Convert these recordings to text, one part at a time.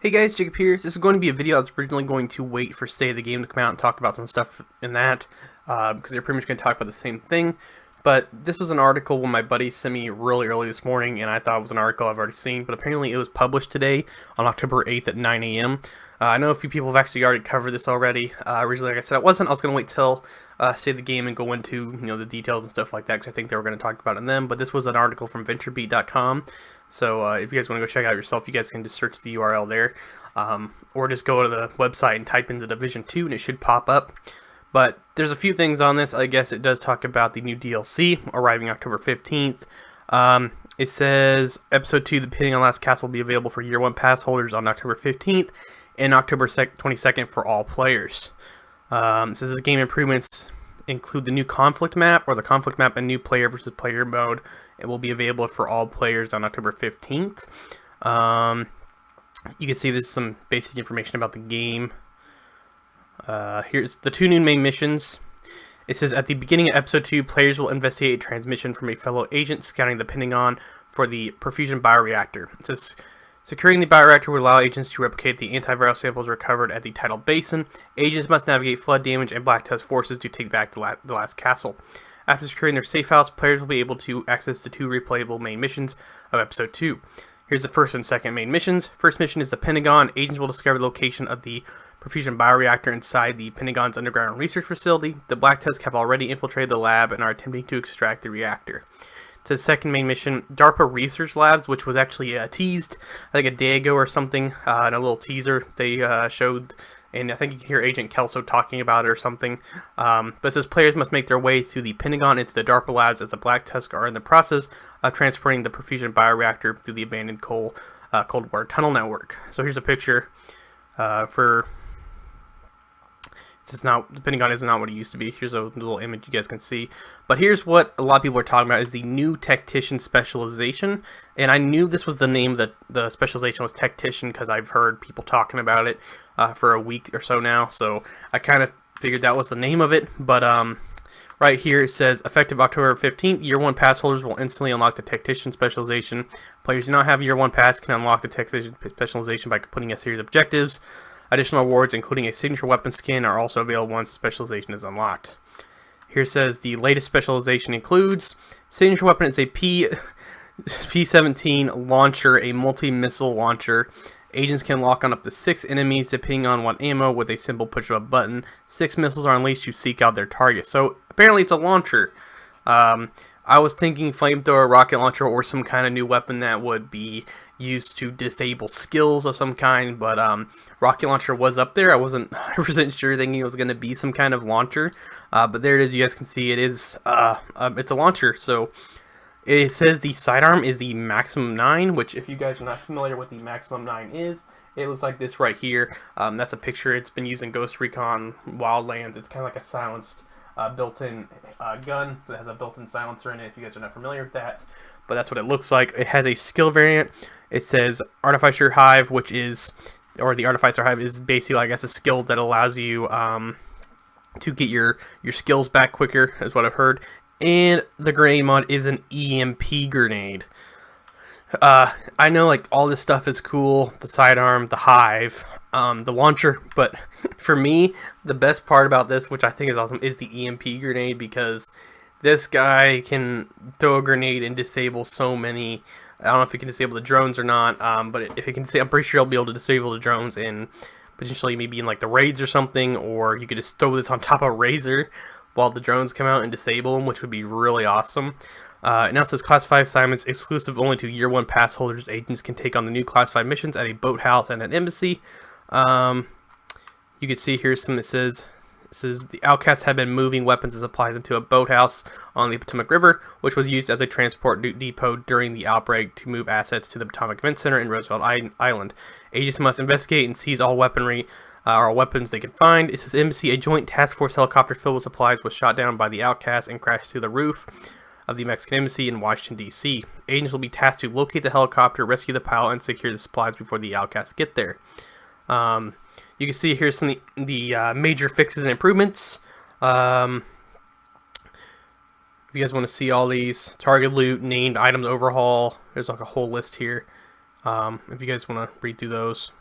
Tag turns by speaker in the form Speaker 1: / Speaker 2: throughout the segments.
Speaker 1: Hey guys, Jacob here. This is going to be a video I was originally going to wait for State of the Game to come out and talk about some stuff in that, because they're pretty much going to talk about the same thing. But this was an article when my buddy sent me really early this morning, and I thought it was an article I've already seen, but apparently it was published today on October 8th at 9 a.m. I know a few people have actually already covered this already. Originally, like I said, I wasn't. I was going to wait till State of the Game and go into the details and stuff like that, because I think they were going to talk about it in them. But this was an article from VentureBeat.com. So if you guys want to go check it out yourself, you guys can just search the URL there. Or just go to the website and type in the Division 2 and it should pop up. But there's a few things on this. I guess it does talk about the new DLC arriving October 15th. It says Episode 2, The Pinning on Last Castle, will be available for Year 1 pass holders on October 15th and October 22nd for all players. It says the game improvements include the new conflict map, or the conflict map and new player versus player mode. It will be available for all players on October 15th. You can see there's some basic information about the game. Here's the two new main missions. It says at the beginning of Episode 2, players will investigate a transmission from a fellow agent scouting the Pentagon for the perfusion bioreactor. It says securing the bioreactor would allow agents to replicate the antiviral samples recovered at the tidal basin. Agents must navigate flood damage and black test forces to take back the last castle. After securing their safe house, players will be able to access the two replayable main missions of Episode 2. Here's the first and second main missions. First mission is the Pentagon. Agents will discover the location of the perfusion bioreactor inside the Pentagon's underground research facility. The Black Tusk have already infiltrated the lab and are attempting to extract the reactor. To the second main mission, DARPA Research Labs, which was actually teased, I think a day ago or something, in a little teaser they showed, and I think you can hear Agent Kelso talking about it or something. But it says players must make their way through the Pentagon into the DARPA labs as the Black Tusk are in the process of transporting the perfusion bioreactor through the abandoned Cold War tunnel network. So here's a picture for... It's not, the Pentagon is not what it used to be. Here's a little image you guys can see. But here's what a lot of people are talking about is the new Technician Specialization. And I knew this was the name, that the specialization was Technician, because I've heard people talking about it for a week or so now. So I kind of figured that was the name of it. But right here it says, effective October 15th, Year 1 pass holders will instantly unlock the Technician Specialization. Players who do not have Year 1 pass can unlock the Technician Specialization by completing a series of objectives. Additional awards, including a signature weapon skin, are also available once the specialization is unlocked. Here says the latest specialization includes signature weapon is a P-17 launcher, a multi-missile launcher. Agents can lock on up to 6 enemies depending on what ammo with a simple push of a button. 6 missiles are unleashed to seek out their target. So apparently it's a launcher. I was thinking flamethrower, rocket launcher, or some kind of new weapon that would be used to disable skills of some kind, but rocket launcher was up there. I wasn't 100% sure, thinking it was going to be some kind of launcher, but there it is. You guys can see it is, it's a launcher. So it says the sidearm is the Maximum 9, which if you guys are not familiar with the Maximum 9 is, it looks like this right here. That's a picture. It's been used in Ghost Recon Wildlands. It's kind of like a silenced built-in gun that has a built-in silencer in it, if you guys are not familiar with that. But that's what it looks like. It has a skill variant. It says Artificer Hive, which is, or the Artificer Hive is basically, I guess, a skill that allows you to get your skills back quicker, is what I've heard. And the grenade mod is an EMP grenade. I know, like, all this stuff is cool, the sidearm, the hive, the launcher, but for me, the best part about this, which I think is awesome, is the EMP grenade, because this guy can throw a grenade and disable so many. I don't know if he can disable the drones or not, but if he can, I'm pretty sure he'll be able to disable the drones in potentially maybe in like the raids or something, or you could just throw this on top of Razor while the drones come out and disable them, which would be really awesome. It now says classified assignments exclusive only to Year 1 pass holders. Agents can take on the new classified missions at a boathouse and an embassy. You can see here some, it says the outcasts have been moving weapons and supplies into a boathouse on the Potomac River, which was used as a transport depot during the outbreak to move assets to the Potomac Event Center in Roosevelt Island. Agents must investigate and seize all weaponry or weapons they can find. It says embassy, a joint task force helicopter filled with supplies was shot down by the outcasts and crashed through the roof of the Mexican embassy in Washington, D.C. Agents will be tasked to locate the helicopter, rescue the pilot, and secure the supplies before the outcasts get there. You can see here some of the major fixes and improvements. If you guys want to see all these, target loot, named items overhaul, there's like a whole list here. If you guys want to read through those.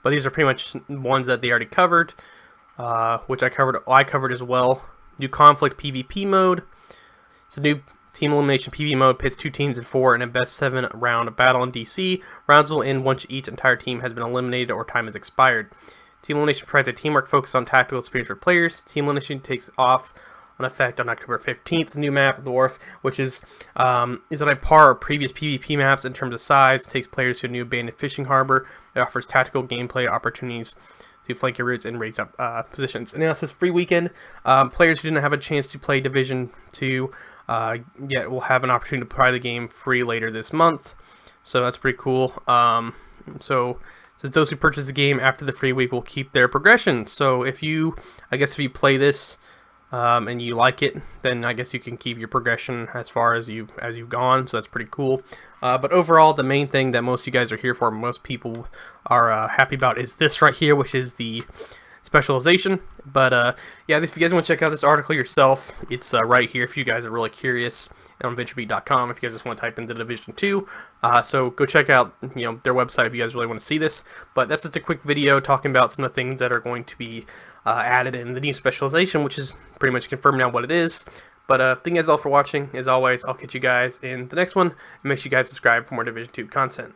Speaker 1: but these are pretty much ones that they already covered, which I covered as well. New conflict PvP mode. It's a new team elimination PvP mode, pits 2 teams in 4 in a best 7 round battle in DC. Rounds will end once each entire team has been eliminated or time has expired. Team elimination provides a teamwork focus on tactical experience for players. Team elimination takes off on effect on October 15th. New map, Dwarf, which is on a par of previous PvP maps in terms of size. Takes players to a new abandoned fishing harbor. It offers tactical gameplay opportunities to flank your routes and raise up positions. And now it says free weekend. Players who didn't have a chance to play Division 2 yet will have an opportunity to try the game free later this month. So that's pretty cool. So says those who purchase the game after the free week will keep their progression. So if you play this and you like it, then I guess you can keep your progression as far as you've gone. So that's pretty cool. But overall, the main thing that most of you guys are here for, most people are happy about, is this right here, which is the specialization. But yeah, if you guys want to check out this article yourself, it's right here if you guys are really curious, on VentureBeat.com if you guys just want to type into Division 2. So go check out their website if you guys really want to see this. But that's just a quick video talking about some of the things that are going to be added in the new specialization, which is pretty much confirmed now what it is. But thank you guys all for watching. As always, I'll catch you guys in the next one, and make sure you guys subscribe for more Division 2 content.